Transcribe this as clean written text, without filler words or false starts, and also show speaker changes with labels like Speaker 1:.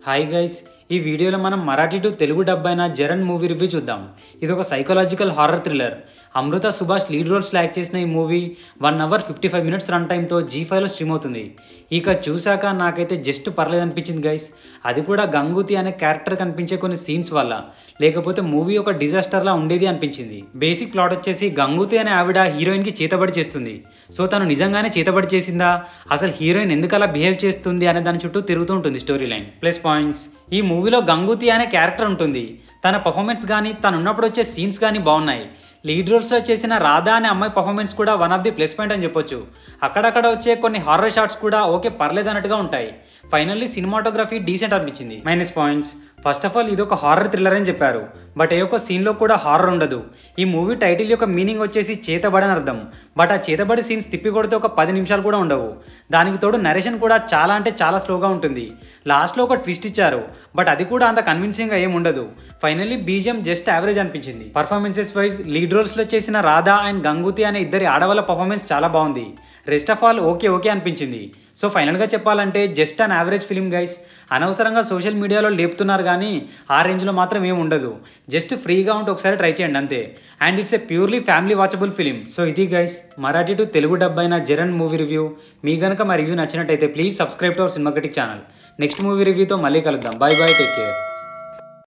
Speaker 1: Hi guys, ఈ వీడియోలో మనం మరాఠీ టు తెలుగు డబ్ అయిన జరన్ మూవీ రివ్యూ చూద్దాం. ఇది ఒక psychological horror thriller. Amrutha Subhash lead రోల్స్లో యాక్ట్ చేసిన ఈ మూవీ 1 అవర్ 55 మినిట్స్ రన్ టైంతో G5లో స్ట్రీమ్ అవుతుంది. ఇక చూశాక నాకైతే జస్ట్ పర్లేదు అనిపించింది గైస్. అది కూడా గంగూతి అనే క్యారెక్టర్ కనిపించే కొన్ని సీన్స్ వల్ల, లేకపోతే మూవీ ఒక డిజాస్టర్లా ఉండేది అనిపించింది. బేసిక్ ప్లాట్ వచ్చేసి గంగూతి అనే ఆవిడ హీరోయిన్కి చేతబడి చేస్తుంది. సో తను నిజంగానే చేతబడి చేసిందా, అసలు హీరోయిన్ ఎందుకు అలా బిహేవ్ చేస్తుంది అనే దాని చుట్టూ తిరుగుతూ ఉంటుంది స్టోరీ లైన్. ప్లస్ పాయింట్స్, ఈ మూవీలో గంగూతి అనే క్యారెక్టర్ ఉంటుంది. తన పర్ఫార్మెన్స్ కానీ తను ఉన్నప్పుడు వచ్చే సీన్స్ కానీ బాగున్నాయి. లీడ్ రోల్స్లో చేసిన రాధా అనే అమ్మాయి పర్ఫార్మెన్స్ కూడా one of the plus point అని చెప్పొచ్చు. అక్కడక్కడ వచ్చే కొన్ని హారర్ షాట్స్ కూడా ఓకే పర్లేదు అన్నట్టుగా ఉంటాయి. ఫైనల్లీ సినిమాటోగ్రఫీ డీసెంట్ అనిపించింది. Minus points, first of all ఇది ఒక హారర్ థ్రిల్లర్ అని చెప్పారు, బట్ ఏ ఒక్క సీన్లో కూడా హారర్ ఉండదు. ఈ మూవీ టైటిల్ యొక్క మీనింగ్ వచ్చేసి చేతబడి అని అర్థం, బట్ ఆ చేతబడి సీన్స్ తిప్పి కొడితే ఒక 10 నిమిషాలు కూడా ఉండవు. దానికి తోడు నరేషన్ కూడా చాలా అంటే చాలా స్లోగా ఉంటుంది. లాస్ట్లో ఒక ట్విస్ట్ ఇచ్చారు, బట్ అది కూడా అంత కన్విన్సింగ్గా ఏం ఉండదు. ఫైనల్లీ బీజిఎం జస్ట్ యావరేజ్ అనిపించింది. పర్ఫార్మెన్సెస్ వైజ్ లీడ్ రోల్స్లో చేసిన రాధా అండ్ గంగూతి అనే ఇద్దరి ఆడవాళ్ళ పర్ఫార్మెన్స్ చాలా బాగుంది. రెస్ట్ ఆఫ్ ఆల్ ఓకే అనిపించింది. సో ఫైనల్గా చెప్పాలంటే just an average film guys. అనవసరంగా సోషల్ మీడియాలో లేపుతున్నారు కానీ ఆ రేంజ్లో మాత్రం ఏమి ఉండదు. జస్ట్ ఫ్రీగా ఉంటే ఒకసారి ట్రై చేయండి అంతే. And it's a purely family watchable film. So ఇది guys Marathi to Telugu dub అయిన జరన్ మూవీ రివ్యూ. మీ కనుక మా రివ్యూ నచ్చినట్టయితే please subscribe to our cinema critic channel. Next movie రివ్యూతో మళ్ళీ కలుద్దాం. Bye take care.